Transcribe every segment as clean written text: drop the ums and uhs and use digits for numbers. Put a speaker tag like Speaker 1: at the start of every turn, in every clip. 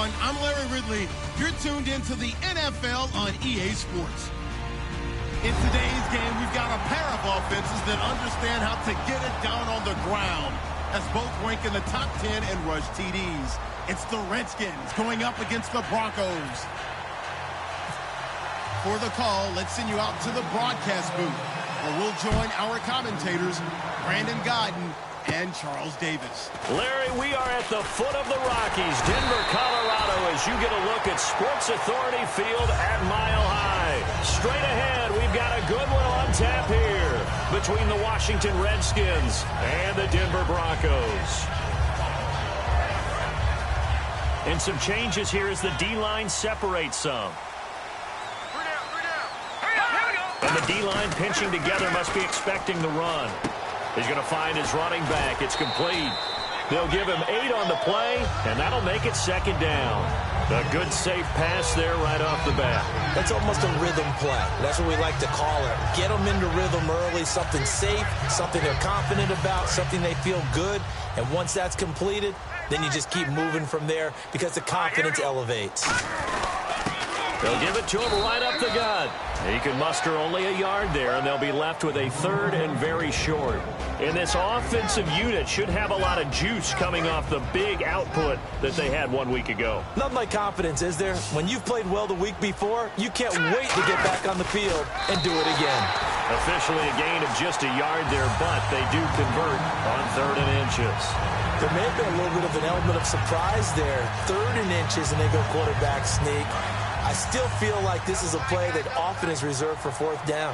Speaker 1: everyone. I'm Larry Ridley. You're tuned into the NFL on EA Sports. In today's game, we've got a pair of offenses that understand how to get it down on the ground, as both rank in the top 10 in rush TDs. It's the Redskins going up against the Broncos. For the call, let's send you out to the broadcast booth, where we'll join our commentators, Brandon Godden and Charles Davis.
Speaker 2: Larry, we are at the foot of the Rockies, Denver, Colorado, as you get a look at Sports Authority Field at Mile High. Straight ahead, we've got a good one on tap here between the Washington Redskins and the Denver Broncos. And some changes here as the D-line separates some. And the D-line pinching together must be expecting the run. He's going to find his running back. It's complete. They'll give him 8 on the play, and that'll make it second down. A good, safe pass there right off the bat.
Speaker 3: That's almost a rhythm play. That's what we like to call it. Get them into rhythm early, something safe, something they're confident about, something they feel good. And once that's completed, then you just keep moving from there because the confidence elevates.
Speaker 2: They'll give it to him right up the gut. He can muster only a yard there, and they'll be left with a third and very short. And this offensive unit should have a lot of juice coming off the big output that they had 1 week ago.
Speaker 3: Nothing like confidence, is there? When you've played well the week before, you can't wait to get back on the field and do it again.
Speaker 2: Officially a gain of just a yard there, but they do convert on 3rd and inches.
Speaker 3: There may have been a little bit of an element of surprise there. 3rd and inches, and they go quarterback sneak. I still feel like this is a play that often is reserved for 4th down.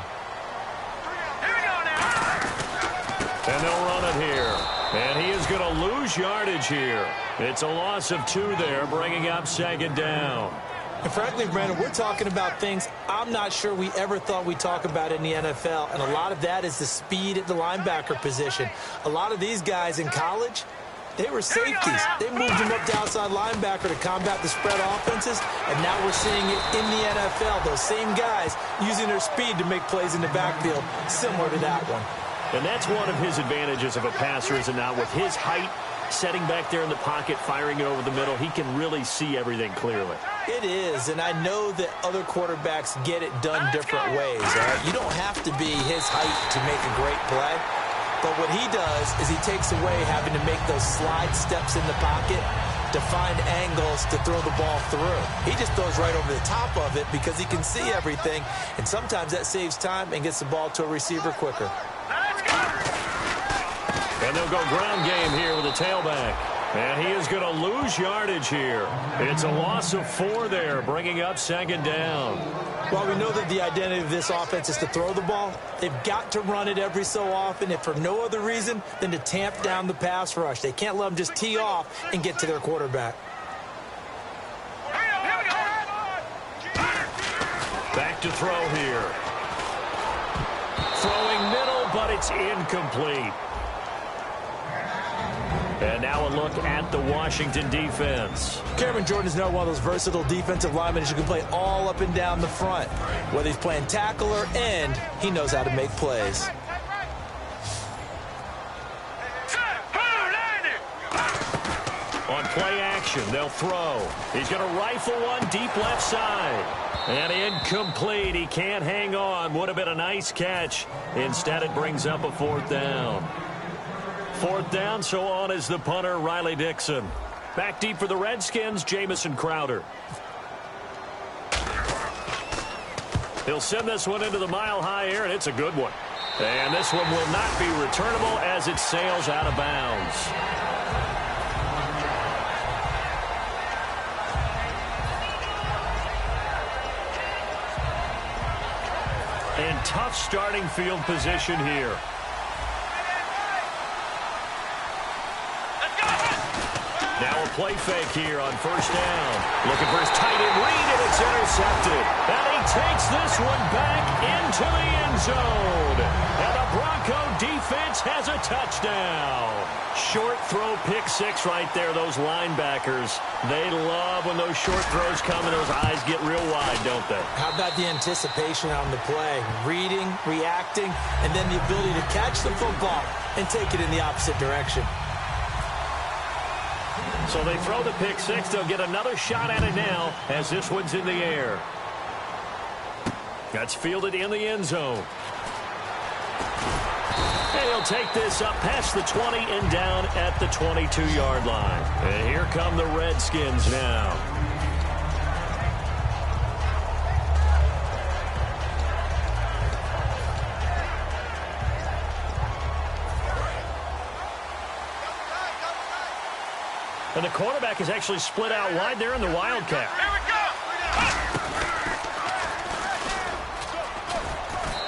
Speaker 2: And they'll run it here. And he is going to lose yardage here. It's a loss of 2 there, bringing up 2nd down.
Speaker 3: And frankly, Brandon, we're talking about things I'm not sure we ever thought we'd talk about in the NFL. And a lot of that is the speed at the linebacker position. A lot of these guys in college, they were safeties. They moved them up to outside linebacker to combat the spread offenses, and now we're seeing it in the NFL. Those same guys using their speed to make plays in the backfield, similar to that one.
Speaker 2: And that's one of his advantages of a passer, is it not? With his height, setting back there in the pocket, firing it over the middle, he can really see everything clearly.
Speaker 3: It is, and I know that other quarterbacks get it done different ways. Right? You don't have to be his height to make a great play. But what he does is he takes away having to make those slide steps in the pocket to find angles to throw the ball through. He just throws right over the top of it because he can see everything, and sometimes that saves time and gets the ball to a receiver quicker.
Speaker 2: And they'll go ground game here with a tailback. And he is going to lose yardage here. It's a loss of 4 there, bringing up 2nd down.
Speaker 3: Well, we know that the identity of this offense is to throw the ball. They've got to run it every so often, if for no other reason than to tamp down the pass rush. They can't let them just tee off and get to their quarterback.
Speaker 2: Back to throw here. Throwing middle, but it's incomplete. And now a look at the Washington defense.
Speaker 3: Cameron Jordan is now one of those versatile defensive linemen who can play all up and down the front. Whether he's playing tackle or end, he knows how to make plays.
Speaker 2: On play action, they'll throw. He's going to rifle one deep left side. And incomplete. He can't hang on. Would have been a nice catch. Instead, it brings up a 4th down. 4th down, so on is the punter, Riley Dixon. Back deep for the Redskins, Jamison Crowder. He'll send this one into the mile-high air, and it's a good one. And this one will not be returnable as it sails out of bounds. And tough starting field position here. Now a play fake here on 1st down. Looking for his tight end read, and it's intercepted. And he takes this one back into the end zone. And the Bronco defense has a touchdown. Short throw, pick 6 right there. Those linebackers, they love when those short throws come and those eyes get real wide, don't they?
Speaker 3: How about the anticipation on the play? Reading, reacting, and then the ability to catch the football and take it in the opposite direction.
Speaker 2: So they throw the pick six. They'll get another shot at it now as this one's in the air. That's fielded in the end zone. And he'll take this up past the 20 and down at the 22-yard line. And here come the Redskins now. And the quarterback is actually split out wide there in the Wildcat.
Speaker 4: Here we go!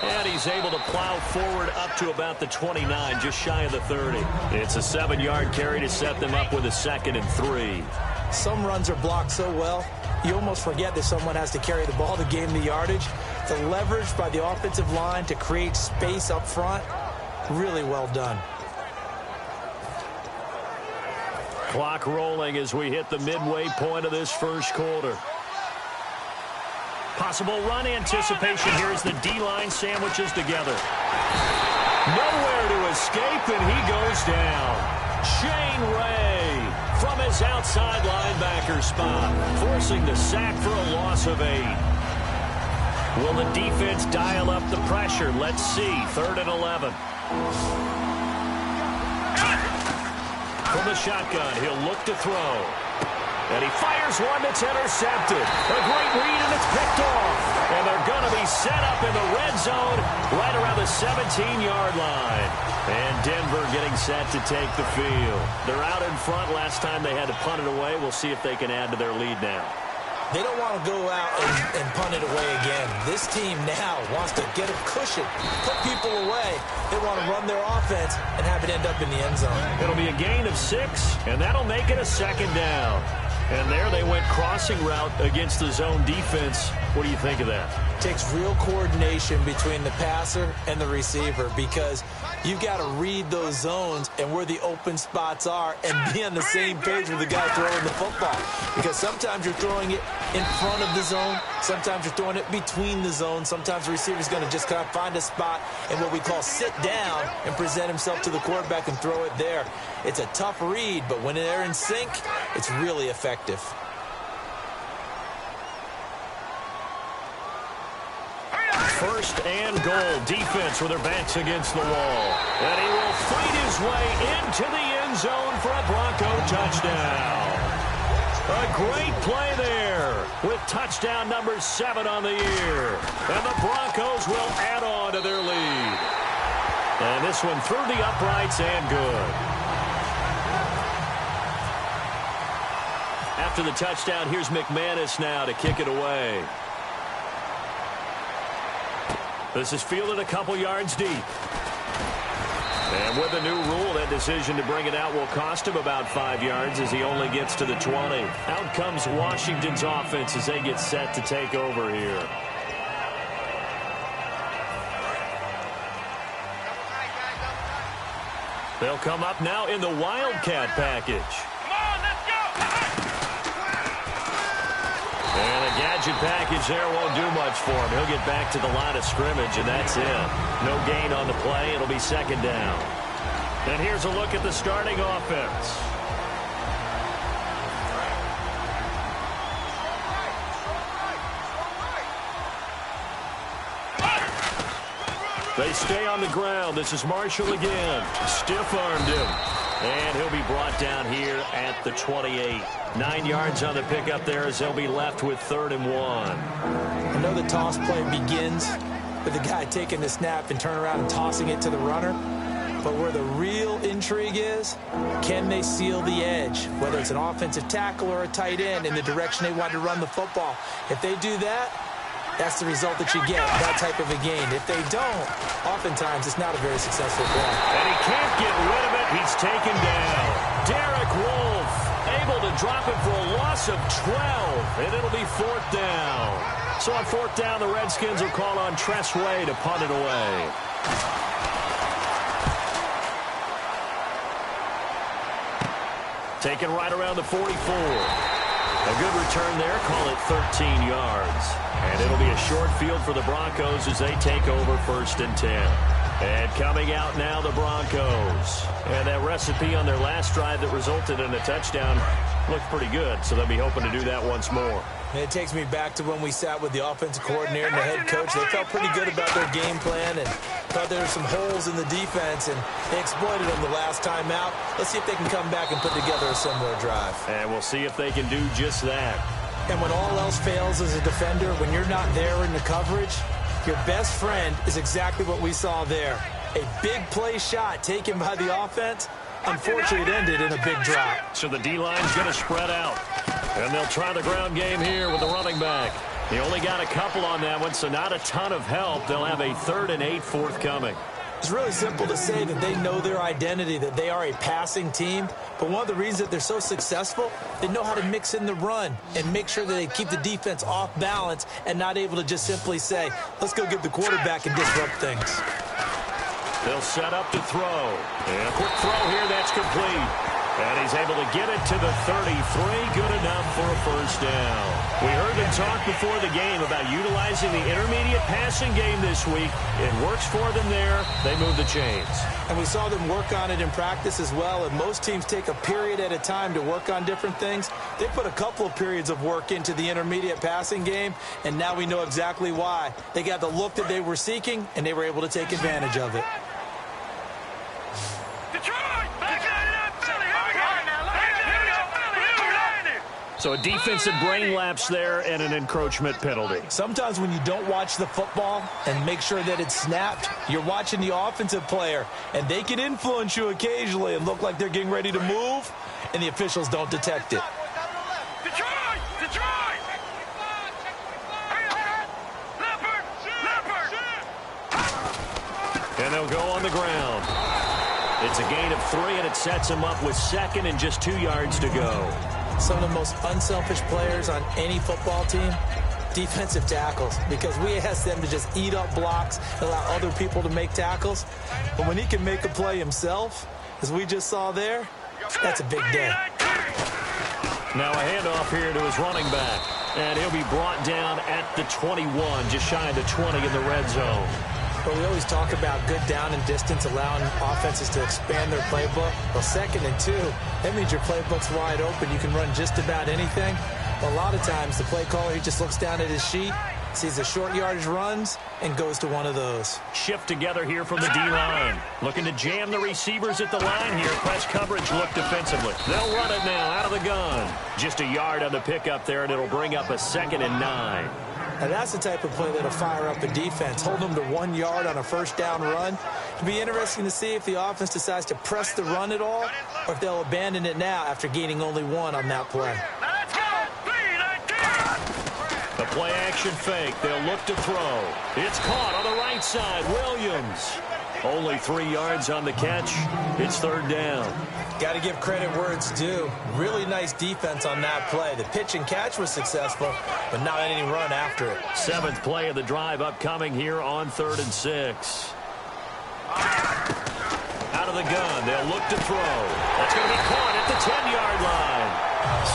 Speaker 2: And he's able to plow forward up to about the 29, just shy of the 30. It's a 7-yard carry to set them up with a 2nd and 3.
Speaker 3: Some runs are blocked so well, you almost forget that someone has to carry the ball to gain the yardage. The leverage by the offensive line to create space up front, really well done.
Speaker 2: Clock rolling as we hit the midway point of this first quarter. Possible run anticipation here as the D-line sandwiches together. Nowhere to escape, and he goes down. Shane Ray from his outside linebacker spot, forcing the sack for a loss of 8. Will the defense dial up the pressure? Let's see. 3rd and 11. From the shotgun, he'll look to throw. And he fires one that's intercepted. A great read, and it's picked off. And they're going to be set up in the red zone right around the 17-yard line. And Denver getting set to take the field. They're out in front. Last time they had to punt it away. We'll see if they can add to their lead now.
Speaker 3: They don't want to go out and punt it away again. This team now wants to get a cushion, put people away. They want to run their offense and have it end up in the end zone.
Speaker 2: It'll be a gain of 6, and that'll make it a 2nd down. And there they went crossing route against the zone defense. What do you think of that?
Speaker 3: It takes real coordination between the passer and the receiver because you've got to read those zones and where the open spots are and be on the same page with the guy throwing the football. Because sometimes you're throwing it in front of the zone. Sometimes you're throwing it between the zones. Sometimes the receiver's going to just kind of find a spot and what we call sit down and present himself to the quarterback and throw it there. It's a tough read, but when they're in sync, it's really effective.
Speaker 2: First and goal. Defense with their backs against the wall. And he will fight his way into the end zone for a Bronco touchdown. A great play there with touchdown number 7 on the year. And the Broncos will add on to their lead. And this one through the uprights and good. After the touchdown, here's McManus now to kick it away. This is fielded a couple yards deep. And with the new rule, that decision to bring it out will cost him about 5 yards as he only gets to the 20. Out comes Washington's offense as they get set to take over here. They'll come up now in the Wildcat package.
Speaker 4: Come on, let's go!
Speaker 2: And a gadget package there won't do much for him. He'll get back to the line of scrimmage, and that's it. No gain on the play. It'll be 2nd down. And here's a look at the starting offense. They stay on the ground. This is Marshall again. Stiff-armed him. And he'll be brought down here at the 28. 9 yards on the pickup there as they'll be left with 3rd and 1.
Speaker 3: I know the toss play begins with the guy taking the snap and turning around and tossing it to the runner. But where the real intrigue is, can they seal the edge, whether it's an offensive tackle or a tight end, in the direction they want to run the football? If they do that, that's the result that you get, that type of a gain. If they don't, oftentimes it's not a very successful play.
Speaker 2: And he can't get rid of it. He's taken down. Derek Wolfe able to drop it for a loss of 12, and it'll be 4th down. So on 4th down, the Redskins will call on Tress Way to punt it away. Taken right around the 44. A good return there. Call it 13 yards. And it'll be a short field for the Broncos as they take over 1st and 10. And coming out now, the Broncos. And that recipe on their last drive that resulted in a touchdown looked pretty good, so they'll be hoping to do that once more.
Speaker 3: And it takes me back to when we sat with the offensive coordinator and the head coach. They felt pretty good about their game plan and thought there were some holes in the defense, and they exploited them the last time out. Let's see if they can come back and put together a similar drive.
Speaker 2: And we'll see if they can do just that.
Speaker 3: And when all else fails as a defender, when you're not there in the coverage, your best friend is exactly what we saw there. A big play shot taken by the offense. Unfortunately, it ended in a big drop.
Speaker 2: So the D-line's going to spread out. And they'll try the ground game here with the running back. He only got a couple on that one, so not a ton of help. They'll have a 3rd and 8 forthcoming.
Speaker 3: It's really simple to say that they know their identity, that they are a passing team. But one of the reasons that they're so successful, they know how to mix in the run and make sure that they keep the defense off balance and not able to just simply say, let's go get the quarterback and disrupt things.
Speaker 2: They'll set up to throw. And a quick throw here, that's complete. And he's able to get it to the 33. Good enough for a first down. We heard them talk before the game about utilizing the intermediate passing game this week. It works for them there. They move the chains.
Speaker 3: And we saw them work on it in practice as well. And most teams take a period at a time to work on different things. They put a couple of periods of work into the intermediate passing game, and now we know exactly why. They got the look that they were seeking, and they were able to take advantage of it.
Speaker 2: So a defensive brain lapse there and an encroachment penalty.
Speaker 3: Sometimes when you don't watch the football and make sure that it's snapped, you're watching the offensive player, and they can influence you occasionally and look like they're getting ready to move, and the officials don't detect it.
Speaker 2: And they'll go on the ground. It's a gain of 3, and it sets them up with 2nd and just 2 yards to go.
Speaker 3: Some of the most unselfish players on any football team, defensive tackles, because we ask them to just eat up blocks and allow other people to make tackles. But when he can make a play himself, as we just saw there, that's a big day.
Speaker 2: Now a handoff here to his running back, and he'll be brought down at the 21, just shy of the 20 in the red zone.
Speaker 3: But we always talk about good down and distance, allowing offenses to expand their playbook. Well, 2nd and 2, that means your playbook's wide open. You can run just about anything. But a lot of times, the play caller, he just looks down at his sheet, sees the short yardage runs, and goes to one of those.
Speaker 2: Shift together here from the D-line. Looking to jam the receivers at the line here. Press coverage look defensively. They'll run it now out of the gun. Just a yard on the pickup there, and it'll bring up a 2nd and 9.
Speaker 3: And that's the type of play that'll fire up a defense. Hold them to 1 yard on a first down run. It'll be interesting to see if the offense decides to press the run at all, or if they'll abandon it now after gaining only 1 on that play.
Speaker 2: The play action fake. They'll look to throw. It's caught on the right side. Williams. Only 3 yards on the catch. It's 3rd down.
Speaker 3: Got to give credit where it's due. Really nice defense on that play. The pitch and catch was successful, but not any run after it.
Speaker 2: 7th play of the drive upcoming here on 3rd and 6. Out of the gun. They'll look to throw. That's going to be caught at the 10-yard line.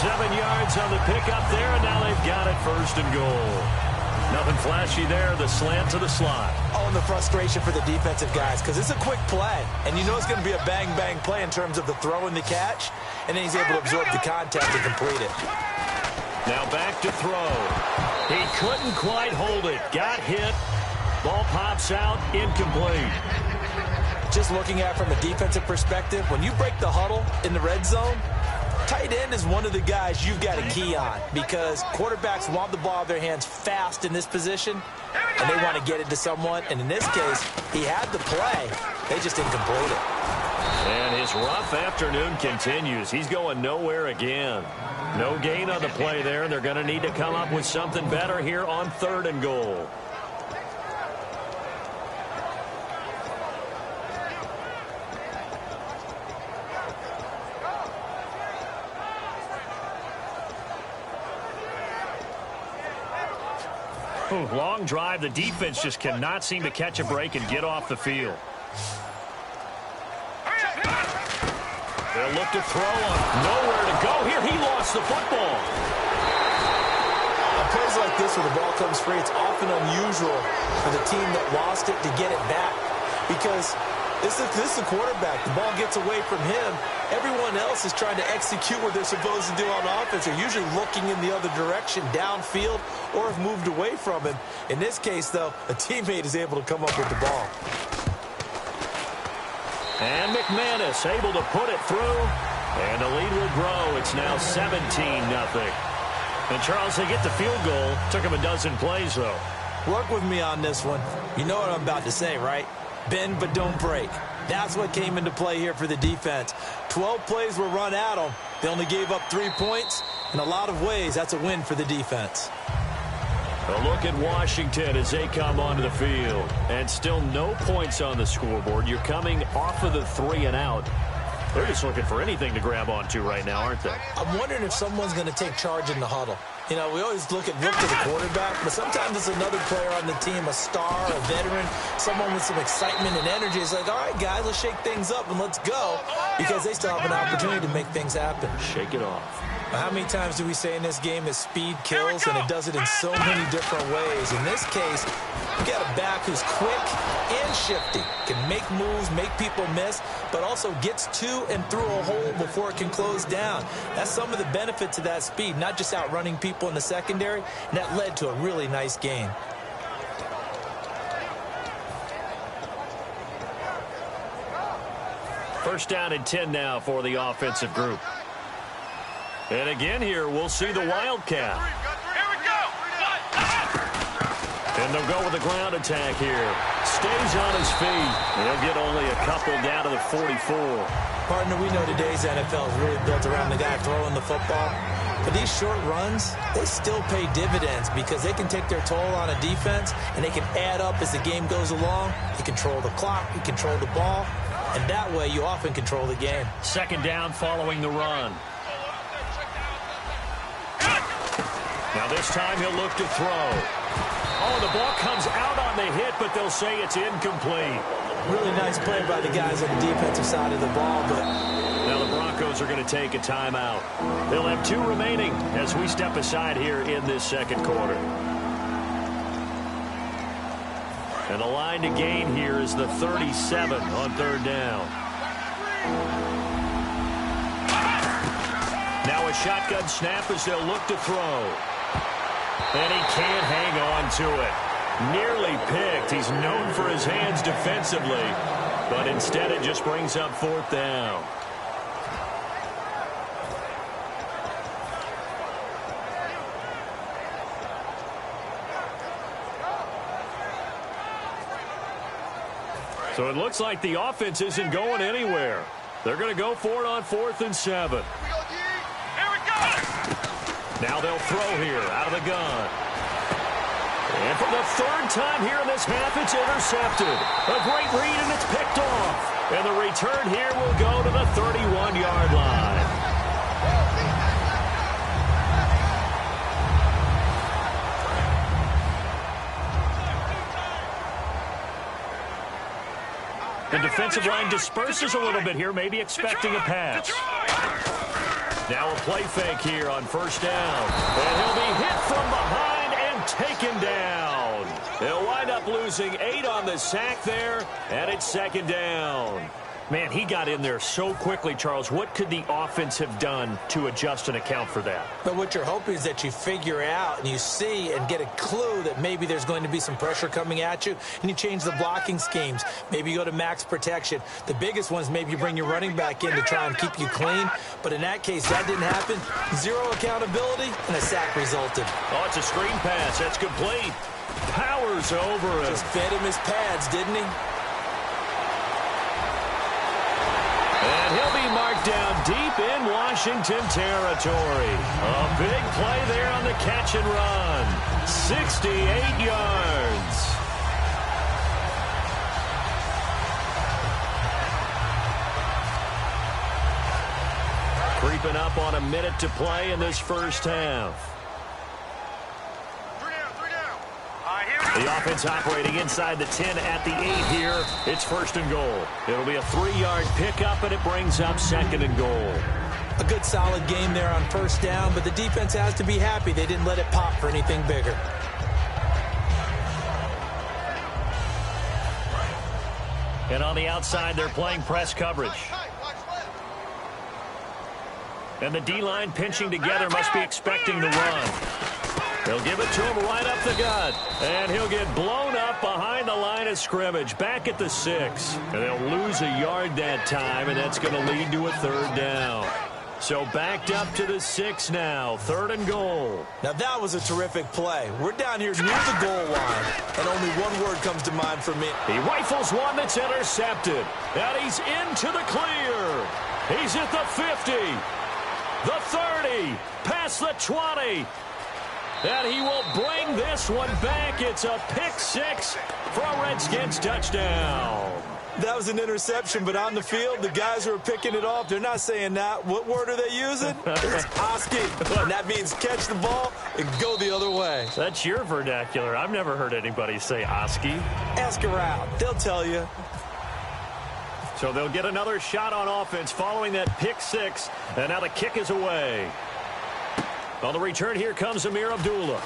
Speaker 2: 7 yards on the pickup there, and now they've got it 1st and goal. Nothing flashy there. The slant to the slot.
Speaker 3: Oh, and the frustration for the defensive guys, because it's a quick play. And you know it's going to be a bang-bang play in terms of the throw and the catch. And then he's able to absorb the contact and complete it.
Speaker 2: Now back to throw. He couldn't quite hold it. Got hit. Ball pops out. Incomplete.
Speaker 3: Just looking at it from a defensive perspective, when you break the huddle in the red zone, tight end is one of the guys you've got to key on, because quarterbacks want the ball in their hands fast in this position, and they want to get it to someone. And in this case, he had the play. They just didn't complete it.
Speaker 2: And his rough afternoon continues. He's going nowhere again. No gain on the play there. They're going to need to come up with something better here on 3rd and goal. Long drive. The defense just cannot seem to catch a break and get off the field. They'll look to throw on. Nowhere to go here. He lost the football.
Speaker 3: On plays like this where the ball comes free, it's often unusual for the team that lost it to get it back, because this is a quarterback. The ball gets away from him. Everyone else is trying to execute what they're supposed to do on offense. They're usually looking in the other direction, downfield, or have moved away from him. In this case, though, a teammate is able to come up with the ball.
Speaker 2: And McManus able to put it through. And the lead will grow. It's now 17-0. And, Charles, they get the field goal. Took him a dozen plays, though.
Speaker 3: Work with me on this one. You know what I'm about to say, right? Bend but don't break. That's what came into play here for the defense. 12 plays were run at them. They only gave up 3 points. In a lot of ways, that's a win for the defense.
Speaker 2: A look at Washington as they come onto the field. And still no points on the scoreboard. You're coming off of the 3 and out. They're just looking for anything to grab onto right now, aren't they?
Speaker 3: I'm wondering if someone's going to take charge in the huddle. You know, we always look to the quarterback, but sometimes it's another player on the team, a star, a veteran, someone with some excitement and energy. It's like, all right, guys, let's shake things up and let's go, because they still have an opportunity to make things happen.
Speaker 2: Shake it off.
Speaker 3: How many times do we say in this game that speed kills, and it does it in so many different ways? In this case, you got a back who's quick and shifty, can make moves, make people miss, but also gets to and through a hole before it can close down. That's some of the benefits of that speed, not just outrunning people in the secondary, and that led to a really nice game.
Speaker 2: First down and 10 now for the offensive group. And again here, we'll see the Wildcat.
Speaker 1: Here we go.
Speaker 2: And they'll go with the ground attack here. Stays on his feet. They'll get only a couple down to the 44.
Speaker 3: Partner, we know today's NFL is really built around the guy throwing the football. But these short runs, they still pay dividends because they can take their toll on a defense, and they can add up as the game goes along. You control the clock, you control the ball, and that way you often control the game.
Speaker 2: Second down following the run. Now this time he'll look to throw. Oh, the ball comes out on the hit, but they'll say it's incomplete.
Speaker 3: Really nice play by the guys on the defensive side of the ball, but
Speaker 2: now the Broncos are going to take a timeout. They'll have 2 remaining as we step aside here in this second quarter. And the line to gain here is the 37 on third down. Now a shotgun snap as they'll look to throw. And he can't hang on to it. Nearly picked. He's known for his hands defensively. But instead it just brings up fourth down. So it looks like the offense isn't going anywhere. They're going to go for it on 4th and 7. Now they'll throw here out of the gun. And for the 3rd time here in this half, it's intercepted. A great read, and it's picked off. And the return here will go to the 31-yard line. The defensive line disperses a little bit here, maybe expecting a pass. Now a play fake here on first down. And he'll be hit from behind and taken down. They'll wind up losing 8 on the sack there, and it's second down. Man, he got in there so quickly, Charles. What could the offense have done to adjust and account for that?
Speaker 3: But what you're hoping is that you figure out and you see and get a clue that maybe there's going to be some pressure coming at you, and you change the blocking schemes. Maybe you go to max protection. The biggest one is maybe you bring your running back in to try and keep you clean. But in that case, that didn't happen. 0 accountability, and a sack resulted.
Speaker 2: Oh, it's a screen pass. That's complete. Powers over him.
Speaker 3: Just fed him his pads, didn't he?
Speaker 2: And he'll be marked down deep in Washington territory. A big play there on the catch and run. 68 yards. Creeping up on a minute to play in this first half. The offense operating inside the 10 at the 8 here. It's first and goal. It'll be a 3-yard pickup, and it brings up second and goal.
Speaker 3: A good solid game there on first down, but the defense has to be happy they didn't let it pop for anything bigger. And on the outside, they're playing press coverage.
Speaker 2: And the D-line pinching together must be expecting the run. They'll give it to him right up the gut. And he'll get blown up behind the line of scrimmage, back at the 6. And they'll lose a yard that time, and that's going to lead to a 3rd down. So backed up to the 6 now, 3rd and goal.
Speaker 3: Now that was a terrific play. We're down here near the goal line, and only one word comes to mind for me.
Speaker 2: He rifles one that's intercepted. And he's into the clear. He's at the 50, the 30, past the 20. And he will bring this one back. It's a pick 6 for a Redskins touchdown.
Speaker 3: That was an interception, but on the field, the guys who are picking it off, they're not saying that. What word are they using? It's Oski. And that means catch the ball and go the other way.
Speaker 2: That's your vernacular. I've never heard anybody say Oski.
Speaker 3: Ask around. They'll tell you.
Speaker 2: So they'll get another shot on offense following that pick 6. And now the kick is away. On the return, here comes Amir Abdullah.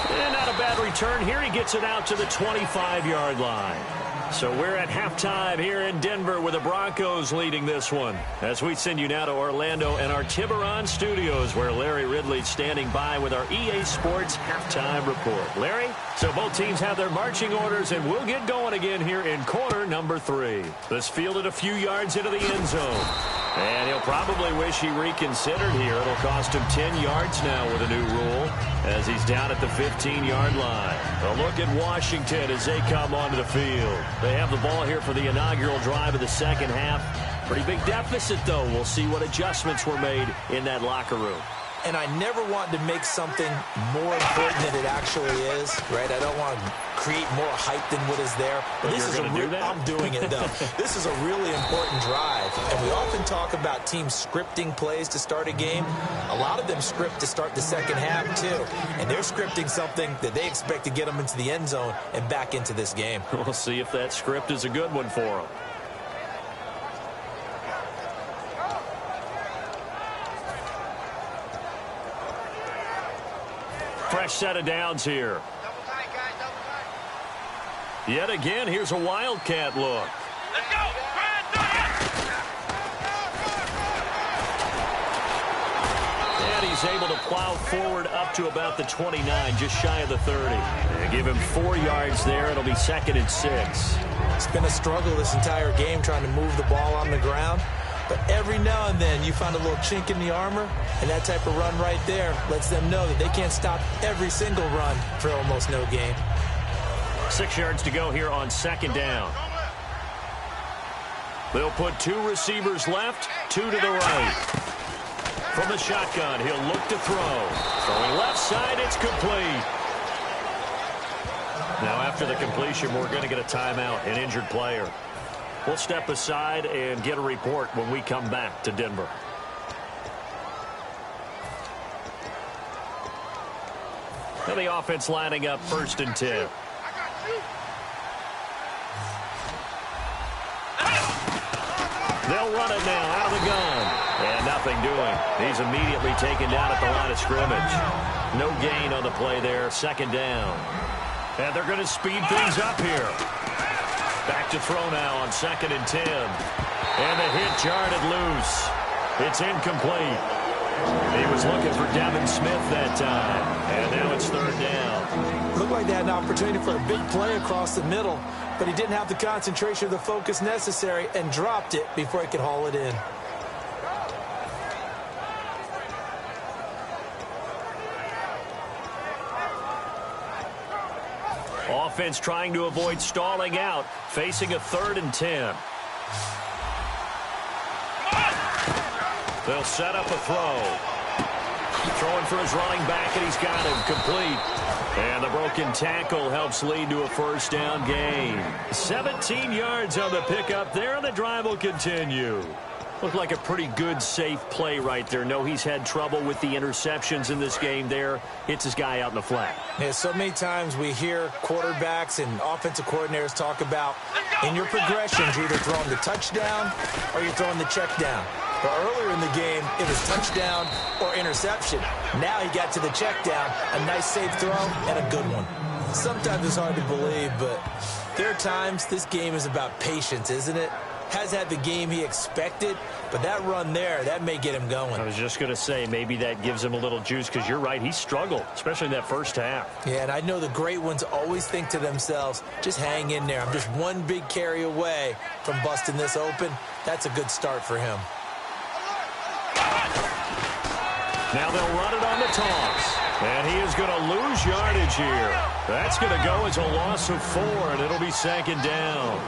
Speaker 2: And not a bad return here. He gets it out to the 25-yard line. So we're at halftime here in Denver with the Broncos leading this one. As we send you now to Orlando and our Tiburon studios, where Larry Ridley's standing by with our EA Sports halftime report. Larry, so both teams have their marching orders, and we'll get going again here in quarter number 3. This fielded a few yards into the end zone. And he'll probably wish he reconsidered here. It'll cost him 10 yards now with a new rule as he's down at the 15-yard line. A look at Washington as they come onto the field. They have the ball here for the inaugural drive of the second half. Pretty big deficit, though. We'll see what adjustments were made in that locker room.
Speaker 3: And I never want to make something more important than it actually is, right? I don't want to create more hype than what is there.
Speaker 2: But this is
Speaker 3: I'm doing it, though. This is a really important drive. And we often talk about teams scripting plays to start a game. A lot of them script to start the second half, too. And they're scripting something that they expect to get them into the end zone and back into this game.
Speaker 2: We'll see if that script is a good one for them. Fresh set of downs here. Yet again, here's a Wildcat look.
Speaker 4: Let's go.
Speaker 2: And he's able to plow forward up to about the 29, just shy of the 30. And give him 4 yards there. It'll be 2nd and 6.
Speaker 3: It's been a struggle this entire game trying to move the ball on the ground. But every now and then you find a little chink in the armor, and that type of run right there lets them know that they can't stop every single run for almost no gain.
Speaker 2: 6 yards to go here on 2nd down. They'll put 2 receivers left, 2 to the right. From the shotgun, he'll look to throw. Throwing left side, it's complete. Now after the completion, we're going to get a timeout, an injured player. We'll step aside and get a report when we come back to Denver. And the offense lining up 1st and 10. They'll run it now out of the gun. And nothing doing. He's immediately taken down at the line of scrimmage. No gain on the play there. 2nd down. And they're going to speed things up here. Back to throw now on 2nd and 10. And the hit jarred it loose. It's incomplete. He was looking for Devin Smith that time. And now it's 3rd down.
Speaker 3: Looked like they had an opportunity for a big play across the middle, but he didn't have the concentration or the focus necessary and dropped it before he could haul it in.
Speaker 2: Offense trying to avoid stalling out, facing a 3rd and 10. They'll set up a throw. Throwing for his running back, and he's got him complete. And the broken tackle helps lead to a 1st down gain. 17 yards on the pickup there, and the drive will continue. Looked like a pretty good, safe play right there. No, he's had trouble with the interceptions in this game there. Hits his guy out in the flat.
Speaker 3: Yeah, so many times we hear quarterbacks and offensive coordinators talk about in your progressions, you're either throwing the touchdown or you're throwing the check down. But earlier in the game, it was touchdown or interception. Now he got to the check down, a nice safe throw, and a good one. Sometimes it's hard to believe, but there are times this game is about patience, isn't it? has had the game he expected, but that run there, that may get him going.
Speaker 2: I was just going to say, maybe that gives him a little juice, because you're right, he struggled, especially in that first half.
Speaker 3: Yeah, and I know the great ones always think to themselves, just hang in there. I'm just one big carry away from busting this open. That's a good start for him.
Speaker 2: Now they'll run it on the toss. And he is going to lose yardage here. That's going to go as a loss of 4, and it'll be 2nd down.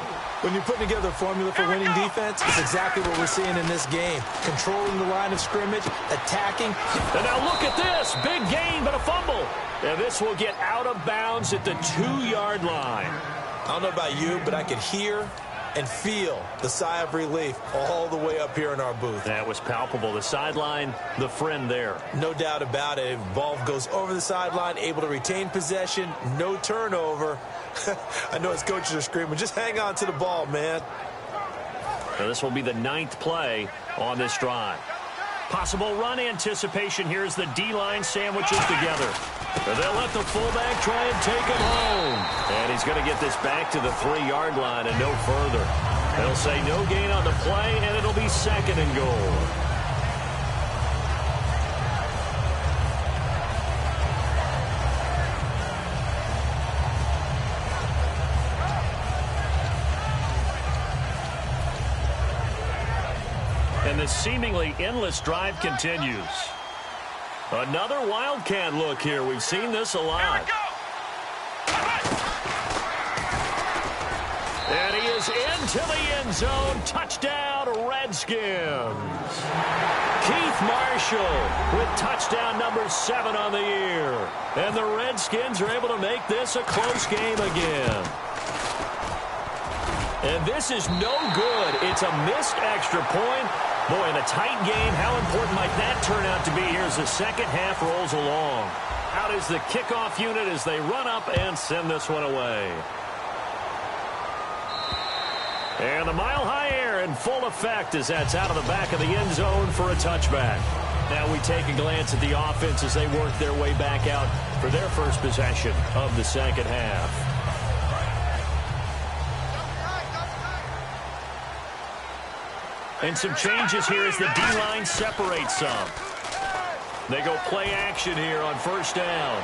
Speaker 3: When you're putting together a formula for winning defense, it's exactly what we're seeing in this game. Controlling the line of scrimmage, attacking.
Speaker 2: And now look at this. Big gain, but a fumble. And this will get out of bounds at the 2-yard line.
Speaker 3: I don't know about you, but I could hear and feel the sigh of relief all the way up here in our booth.
Speaker 2: That was palpable. The sideline, the friend there.
Speaker 3: No doubt about it. Ball goes over the sideline, able to retain possession, no turnover. I know his coaches are screaming, just hang on to the ball, man.
Speaker 2: Now this will be the 9th play on this drive. Possible run anticipation here as the D-line sandwiches together. And they'll let the fullback try and take him home. And he's going to get this back to the 3-yard line and no further. They'll say no gain on the play, and it'll be 2nd and goal. And the seemingly endless drive continues. Another Wildcat look here. We've seen this a lot. And he is into the end zone. Touchdown, Redskins. Keith Marshall with touchdown number 7 on the year. And the Redskins are able to make this a close game again. And this is no good. It's a missed extra point. Boy, in a tight game, how important might that turn out to be here as the second half rolls along? Out is the kickoff unit as they run up and send this one away. And the mile-high air in full effect as that's out of the back of the end zone for a touchback. Now we take a glance at the offense as they work their way back out for their first possession of the second half. And some changes here as the D-line separates some. They go play action here on first down.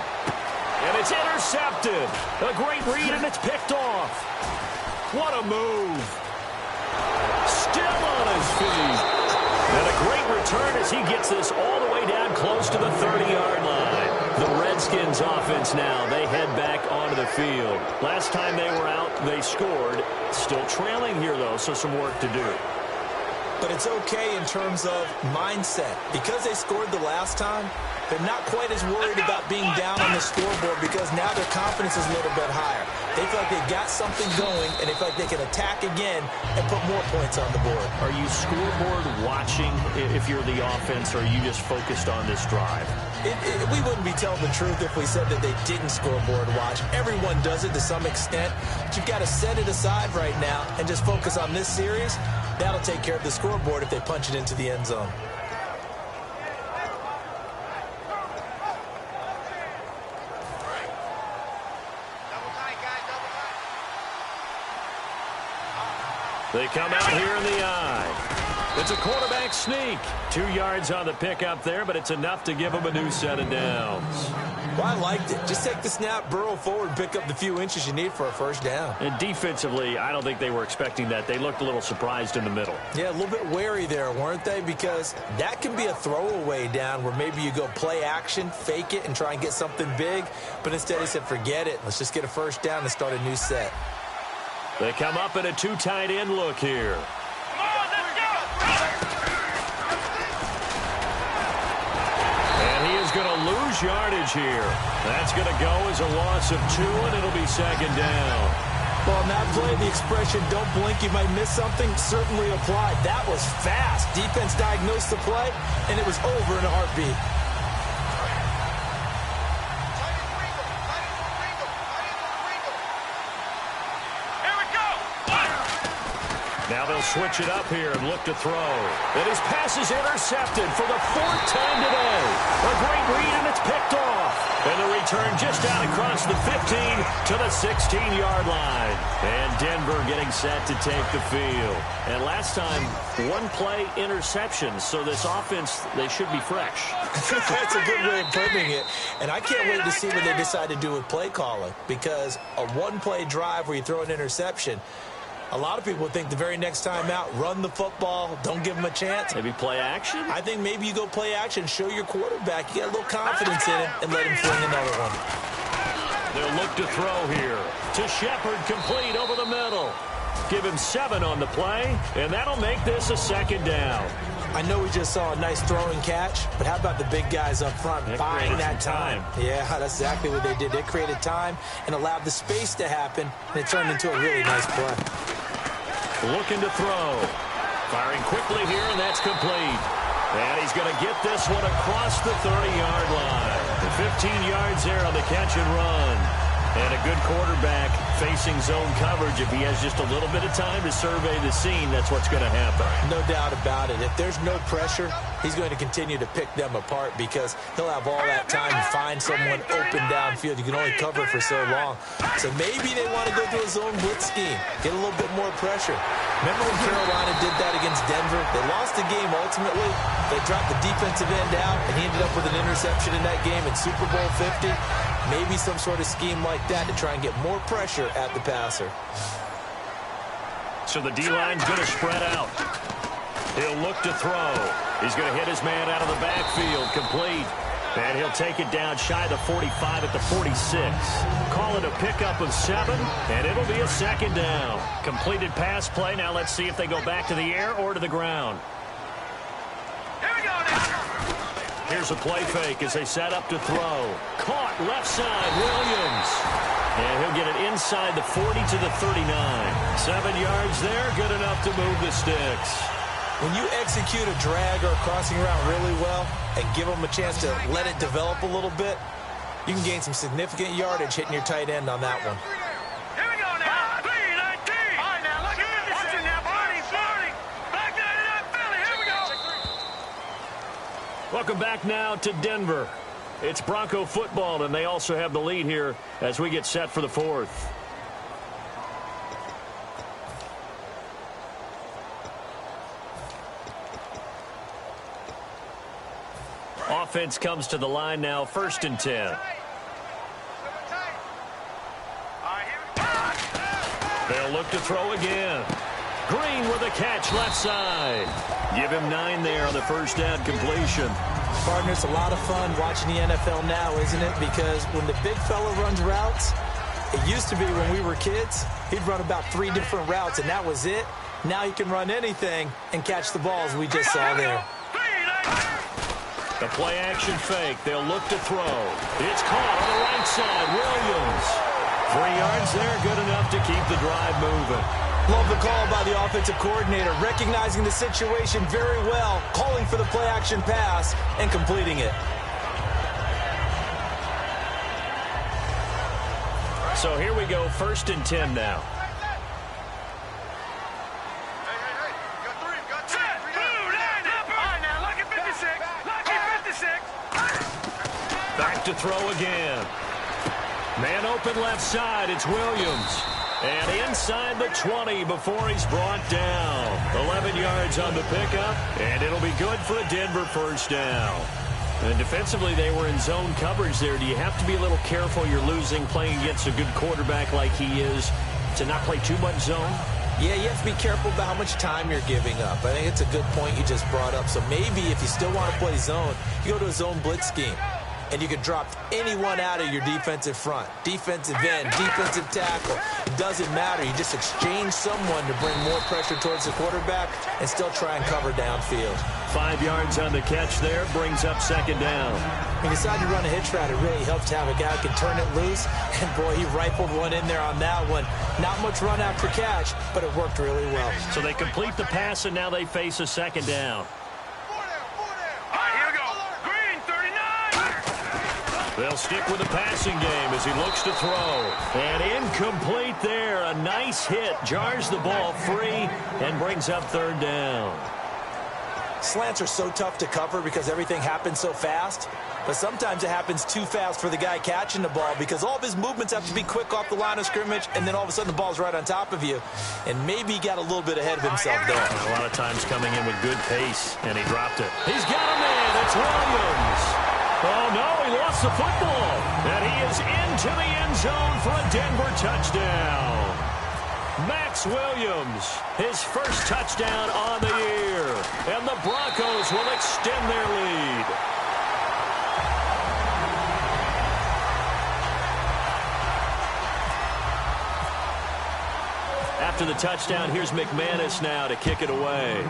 Speaker 2: And it's intercepted. A great read, and it's picked off. What a move. Still on his feet. And a great return as he gets this all the way down close to the 30-yard line. The Redskins offense now, they head back onto the field. Last time they were out, they scored. Still trailing here, though, so some work to do.
Speaker 3: But it's okay in terms of mindset. Because they scored the last time, they're not quite as worried about being down on the scoreboard because now their confidence is a little bit higher. They feel like they've got something going, and they feel like they can attack again and put more points on the board.
Speaker 2: Are you scoreboard watching if you're the offense, or are you just focused on this drive?
Speaker 3: We wouldn't be telling the truth if we said that they didn't scoreboard watch. Everyone does it to some extent. But you've got to set it aside right now and just focus on this series. That'll take care of the scoreboard if they punch it into the end zone.
Speaker 2: They come out here in the eye. It's a quarterback sneak. 2 yards on the pickup there, but it's enough to give them a new set of downs.
Speaker 3: Well, I liked it. Just take the snap, burrow forward, and pick up the few inches you need for a first down.
Speaker 2: And defensively, I don't think they were expecting that. They looked a little surprised in the middle.
Speaker 3: Yeah, a little bit wary there, weren't they? Because that can be a throwaway down where maybe you go play action, fake it, and try and get something big. But instead he said, forget it. Let's just get a first down and start a new set.
Speaker 2: They come up in a 2 tight end look here. And he is going to lose yardage here. That's going to go as a loss of 2, and it'll be second down.
Speaker 3: Well, on that play, the expression, don't blink, you might miss something, certainly applied. That was fast. Defense diagnosed the play, and it was over in a heartbeat.
Speaker 2: Now Now they'll switch it up here and look to throw. And his pass is intercepted for the 4th time today. A great read, and it's picked off. And the return just out across the 15 to the 16-yard line. And Denver getting set to take the field. And last time, 1-play interception. So this offense, they should be fresh.
Speaker 3: That's a good way of putting it. And I can't wait to see what they decide to do with play calling. Because a 1-play drive where you throw an interception, a lot of people think the very next time out, run the football, don't give them a chance.
Speaker 2: Maybe play action?
Speaker 3: I think maybe you go play action, show your quarterback, you get a little confidence in him, and let him fling another one.
Speaker 2: They'll look to throw here. To Shepard, complete over the middle. Give him 7 on the play, and that'll make this a 2nd down.
Speaker 3: I know we just saw a nice throwing catch, but how about the big guys up front buying that time? Yeah, that's exactly what they did. They created time and allowed the space to happen, and it turned into a really nice play.
Speaker 2: Looking to throw. Firing quickly here, and that's complete. And he's going to get this one across the 30-yard line. 15 yards there on the catch and run. And a good quarterback facing zone coverage. If he has just a little bit of time to survey the scene, that's what's going to happen.
Speaker 3: No doubt about it. If there's no pressure, he's going to continue to pick them apart because he'll have all that time to find someone open downfield. You can only cover for so long. So maybe they want to go to a zone blitz scheme, get a little bit more pressure. Remember when Carolina did that against Denver? They lost the game ultimately. They dropped the defensive end out, and he ended up with an interception in that game in Super Bowl 50. Maybe some sort of scheme like that to try and get more pressure at the passer.
Speaker 2: So the D-line's going to spread out. He'll look to throw. He's going to hit his man out of the backfield, complete. And he'll take it down shy of the 45 at the 46. Call it a pickup of 7, and it'll be a 2nd down. Completed pass play. Now let's see if they go back to the air or to the ground. Here's a play fake as they set up to throw. Caught left side, Williams. And he'll get it inside the 40 to the 39. 7 yards there, good enough to move the sticks.
Speaker 3: When you execute a drag or a crossing route really well and give them a chance to let it develop a little bit, you can gain some significant yardage hitting your tight end on that one.
Speaker 4: Here we go now. 3-19. All right, now look at this. Watch it now, Barney. Back to that Philly. Here we go.
Speaker 2: Welcome back now to Denver. It's Bronco football, and they also have the lead here as we get set for the 4th. Offense comes to the line now, 1st and 10. They'll look to throw again. Green with a catch left side. Give him 9 there on the 1st down completion.
Speaker 3: Partner, it's a lot of fun watching the NFL now, isn't it? Because when the big fella runs routes, it used to be when we were kids, he'd run about 3 different routes, and that was it. Now he can run anything and catch the balls we just saw there.
Speaker 2: The play action fake. They'll look to throw. It's caught on the right side. Williams. 3 yards there, good enough to keep the drive moving.
Speaker 3: Love the call by the offensive coordinator, recognizing the situation very well, calling for the play action pass and completing it.
Speaker 2: So here we go, 1st and 10 now. Back to throw again. Man open left side, it's Williams. And inside the 20 before he's brought down. 11 yards on the pickup, and it'll be good for a Denver 1st down. And defensively, they were in zone coverage there. Do you have to be a little careful? You're losing playing against a good quarterback like he is to not play too much zone?
Speaker 3: Yeah, you have to be careful about how much time you're giving up. I think it's a good point you just brought up. So maybe if you still want to play zone, you go to a zone blitz scheme. And you can drop anyone out of your defensive front. Defensive end, defensive tackle. It doesn't matter. You just exchange someone to bring more pressure towards the quarterback and still try and cover downfield.
Speaker 2: 5 yards on the catch there, brings up 2nd down.
Speaker 3: When you decide to run a hitch route, it really helps to have a guy who can turn it loose. And, boy, he rifled one in there on that one. Not much run after catch, but it worked really well.
Speaker 2: So they complete the pass, and now they face a 2nd down. They'll stick with the passing game as he looks to throw. And incomplete there. A nice hit. Jars the ball free and brings up third down.
Speaker 3: Slants are so tough to cover because everything happens so fast. But sometimes it happens too fast for the guy catching the ball because all of his movements have to be quick off the line of scrimmage, and then all of a sudden the ball's right on top of you. And maybe he got a little bit ahead of himself there.
Speaker 2: A lot of times coming in with good pace, and he dropped it. He's got a man. It's Williams. Oh, no, he lost the football. And he is into the end zone for a Denver touchdown. Max Williams, his first touchdown on the year. And the Broncos will extend their lead. After the touchdown, here's McManus now to kick it away.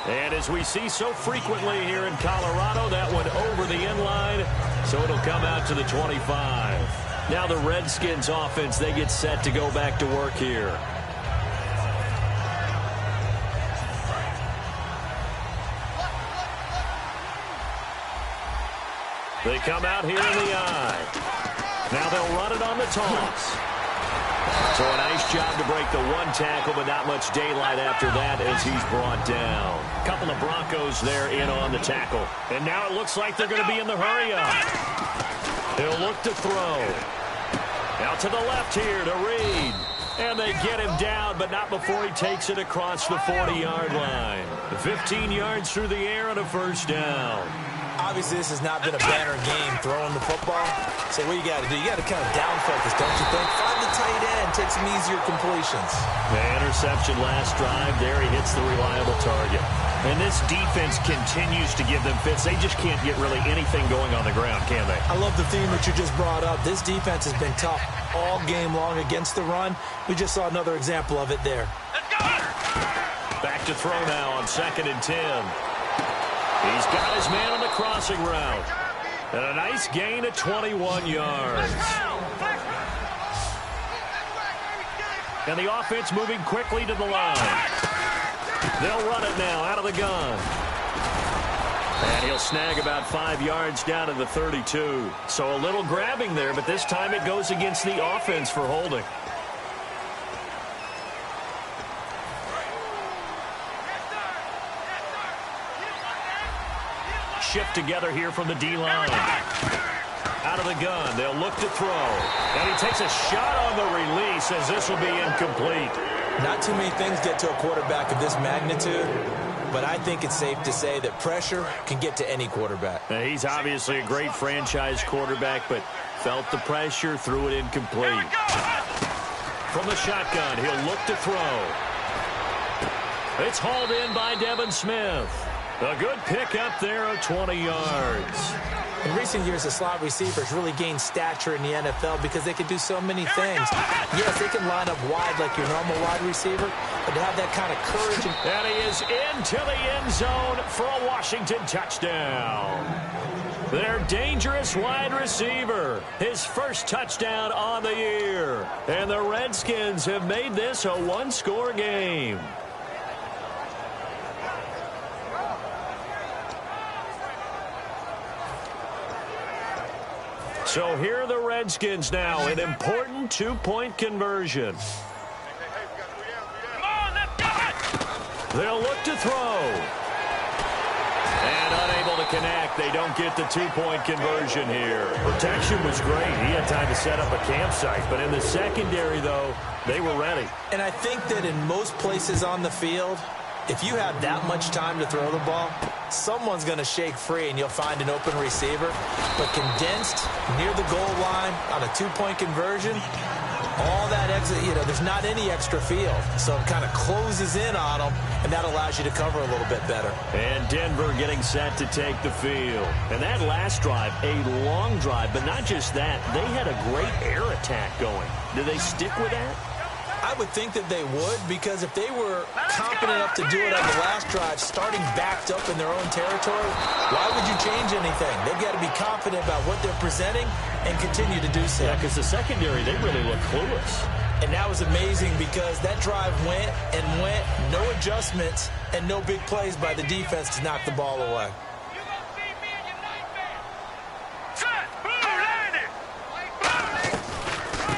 Speaker 2: And as we see so frequently here in Colorado, that one over the end line, so it'll come out to the 25. Now the Redskins offense, they get set to go back to work here. They come out here in the eye. Now they'll run it on the toss. So a nice job to break the one tackle, but not much daylight after that as he's brought down. A couple of Broncos there in on the tackle. And now it looks like they're going to be in the hurry-up. He'll look to throw. Out to the left here to Reed. And they get him down, but not before he takes it across the 40-yard line. 15 yards through the air and a first down.
Speaker 3: Obviously, this has not been a banner game throwing the football. So what you got to do, you got to kind of down focus, don't you think? Find the tight end, take some easier completions.
Speaker 2: The interception last drive, there he hits the reliable target. And this defense continues to give them fits. They just can't get really anything going on the ground, can they?
Speaker 3: I love the theme that you just brought up. This defense has been tough all game long against the run. We just saw another example of it there.
Speaker 2: Back to throw now on 2nd and 10. He's got his man on the crossing route. And a nice gain of 21 yards. And the offense moving quickly to the line. They'll run it now out of the gun. And he'll snag about 5 yards down to the 32. So a little grabbing there, but this time it goes against the offense for holding. Shift together here from the D-line. Out of the gun, they'll look to throw. And he takes a shot on the release as this will be incomplete.
Speaker 3: Not too many things get to a quarterback of this magnitude, but I think it's safe to say that pressure can get to any quarterback.
Speaker 2: Now, he's obviously a great franchise quarterback, but felt the pressure, threw it incomplete. From the shotgun, he'll look to throw. It's hauled in by Devin Smith. A good pick up there of 20 yards.
Speaker 3: In recent years, the slot receivers really gained stature in the NFL because they can do so many things. Yes, they can line up wide like your normal wide receiver, but to have that kind of courage.
Speaker 2: And he is into the end zone for a Washington touchdown. Their dangerous wide receiver, his first touchdown on the year. And the Redskins have made this a one-score game. So here are the Redskins now, an important two-point conversion. They'll look to throw. And unable to connect. They don't get the two-point conversion here. Protection was great. He had time to set up a campsite. But in the secondary, though, they were ready.
Speaker 3: And I think that in most places on the field, if you have that much time to throw the ball, someone's going to shake free and you'll find an open receiver. But condensed near the goal line on a two-point conversion, all that exit, there's not any extra field. So it kind of closes in on them, and that allows you to cover a little bit better.
Speaker 2: And Denver getting set to take the field. And that last drive, a long drive, but not just that. They had a great air attack going. Do they stick with that?
Speaker 3: I would think that they would, because if they were confident enough to do it on the last drive, starting backed up in their own territory, why would you change anything? They've got to be confident about what they're presenting and continue to do so.
Speaker 2: Yeah, because the secondary, they really look clueless.
Speaker 3: And that was amazing because that drive went and went, no adjustments and no big plays by the defense to knock the ball away.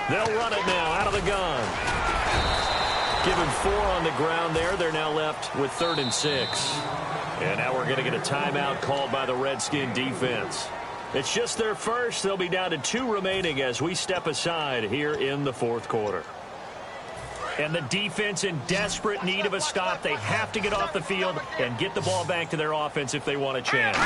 Speaker 2: They'll run it now out of the gun. Given 4 on the ground there. They're now left with 3rd and 6. And now we're going to get a timeout called by the Redskin defense. It's just their first. They'll be down to 2 remaining as we step aside here in the 4th quarter. And the defense in desperate need of a stop. They have to get off the field and get the ball back to their offense if they want a chance.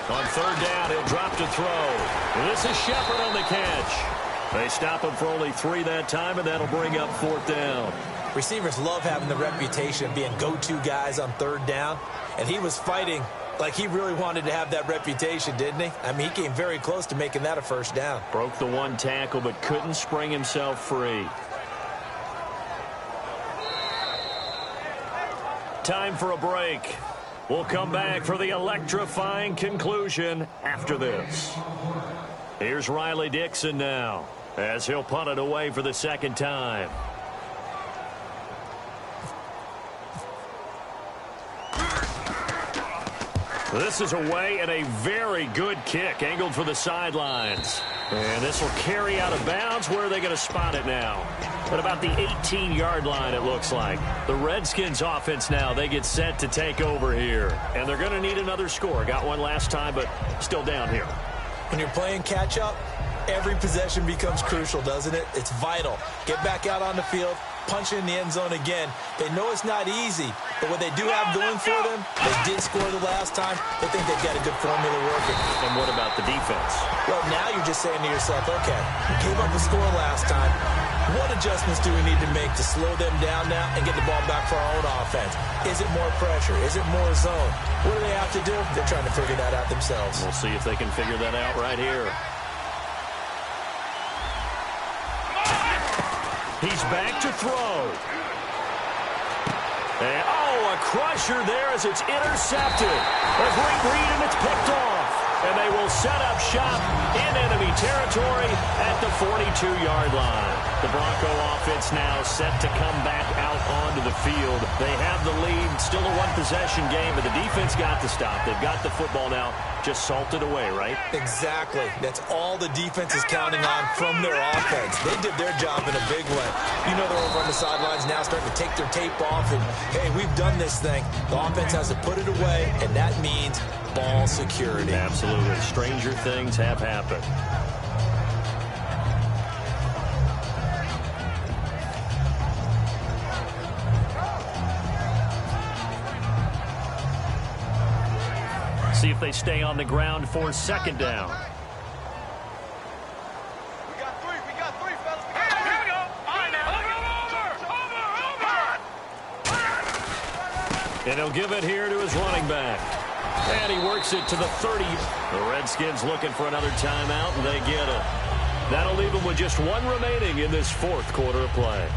Speaker 2: On 3rd down, he'll drop to throw. This is Shepard on the catch. They stop him for only 3 that time, and that'll bring up 4th down.
Speaker 3: Receivers love having the reputation of being go-to guys on 3rd down, and he was fighting like he really wanted to have that reputation, didn't he? I mean, he came very close to making that a 1st down.
Speaker 2: Broke the 1 tackle, but couldn't spring himself free. Time for a break. We'll come back for the electrifying conclusion after this. Here's Riley Dixon now, as he'll punt it away for the 2nd time. This is away, and a very good kick angled for the sidelines. And this will carry out of bounds. Where are they going to spot it now? At about the 18-yard line, it looks like. The Redskins offense now, they get set to take over here. And they're going to need another score. Got one last time, but still down here.
Speaker 3: When you're playing catch-up, every possession becomes crucial, doesn't it? It's vital. Get back out on the field, punch in the end zone again. They know it's not easy, but what they do have going for them, they did score the last time. They think they've got a good formula working.
Speaker 2: And what about the defense?
Speaker 3: Well, now you're just saying to yourself, okay, we gave up a score last time. What adjustments do we need to make to slow them down now and get the ball back for our own offense? Is it more pressure? Is it more zone? What do they have to do? They're trying to figure that out themselves.
Speaker 2: We'll see if they can figure that out right here. He's back to throw. And, a crusher there as it's intercepted. A great read, and it's picked off. And they will set up shop in enemy territory at the 42-yard line. The Bronco offense now set to come back out onto the field. They have the lead, still a 1-possession game, but the defense got to stop. They've got the football now, just salted away, right?
Speaker 3: Exactly. That's all the defense is counting on from their offense. They did their job in a big way. You know they're over on the sidelines now starting to take their tape off, and, hey, we've done this thing. The offense has to put it away, and that means ball security.
Speaker 2: Absolutely. Stranger things have happened. See if they stay on the ground for 2nd down.
Speaker 4: We got 3, fellas. Here we go. All right, now. Over.
Speaker 2: And he'll give it here to his running back. And he works it to the 30. The Redskins looking for another timeout, and they get it. That'll leave them with just 1 remaining in this 4th quarter of play.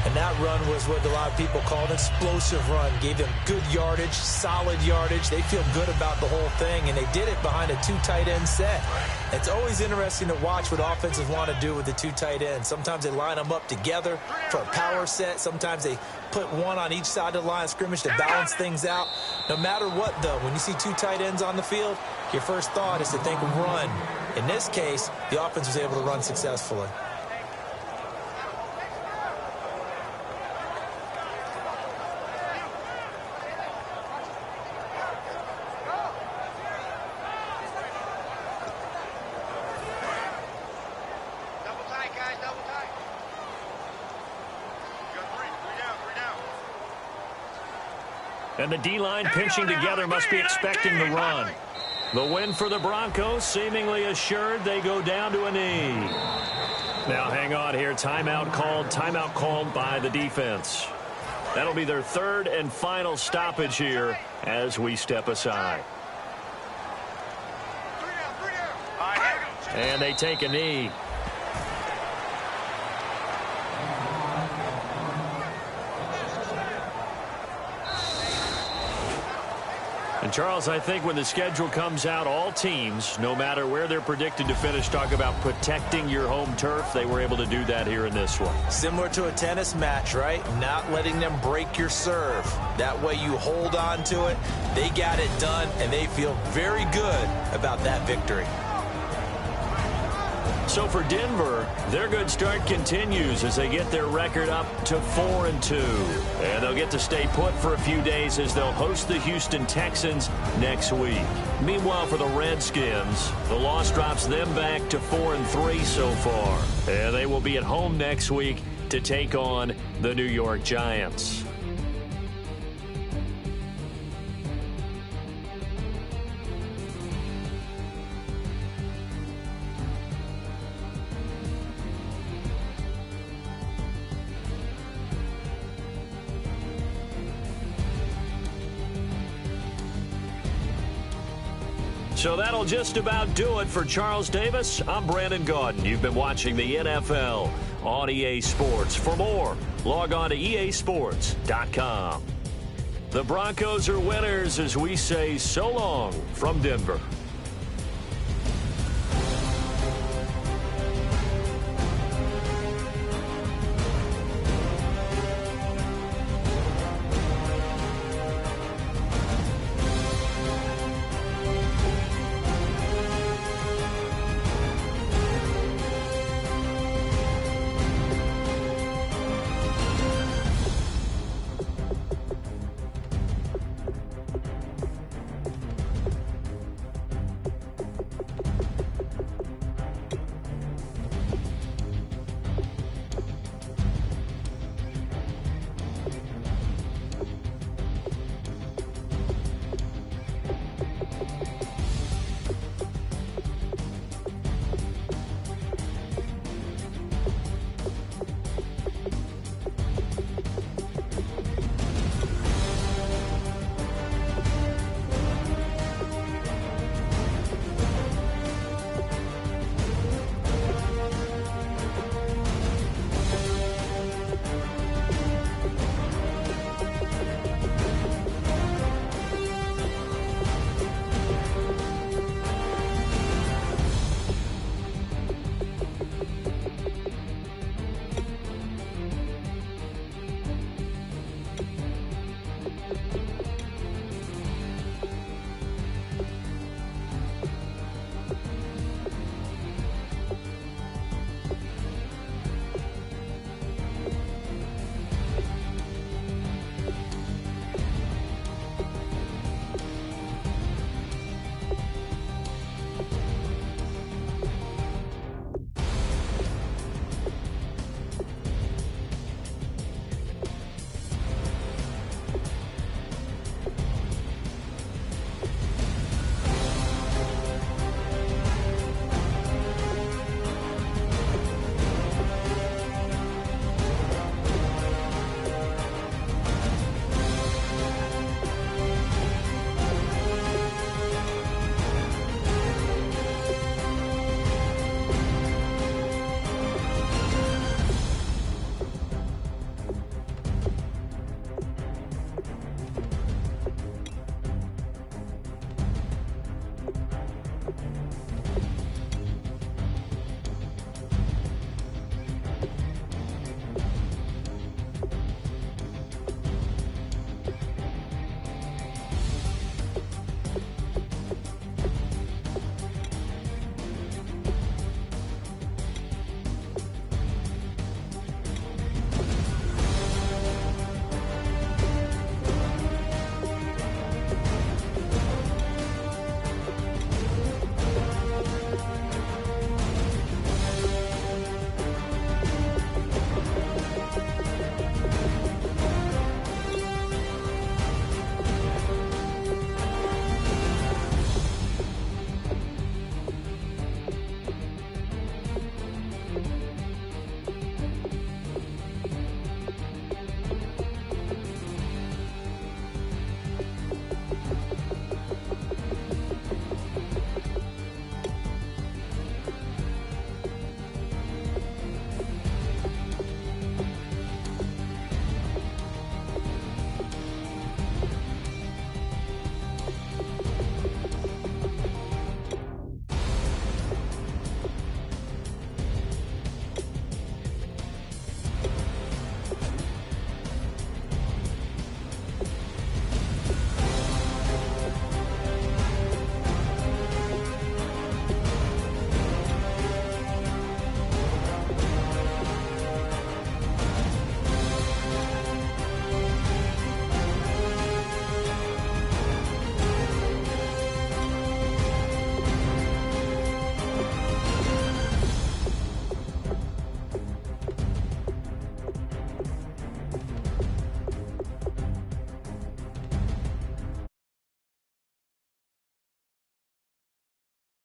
Speaker 3: And that run was what a lot of people call an explosive run. Gave them good yardage, solid yardage. They feel good about the whole thing, and they did it behind a 2 tight end set. It's always interesting to watch what offenses want to do with the 2 tight ends. Sometimes they line them up together for a power set. Sometimes they put one on each side of the line of scrimmage to balance things out. No matter what, though, when you see 2 tight ends on the field, your first thought is to think run. In this case, the offense was able to run successfully.
Speaker 2: And the D-line pinching together must be expecting the run. The win for the Broncos seemingly assured. They go down to a knee. Now hang on here. Timeout called by the defense. That'll be their 3rd and final stoppage here as we step aside. And they take a knee. And, Charles, I think when the schedule comes out, all teams, no matter where they're predicted to finish, talk about protecting your home turf. They were able to do that here in this one.
Speaker 3: Similar to a tennis match, right? Not letting them break your serve. That way you hold on to it. They got it done, and they feel very good about that victory.
Speaker 2: So for Denver, their good start continues as they get their record up to 4-2. And they'll get to stay put for a few days as they'll host the Houston Texans next week. Meanwhile, for the Redskins, the loss drops them back to 4-3 so far. And they will be at home next week to take on the New York Giants. So that'll just about do it for Charles Davis. I'm Brandon Gaudin. You've been watching the NFL on EA Sports. For more, log on to easports.com. The Broncos are winners as we say so long from Denver.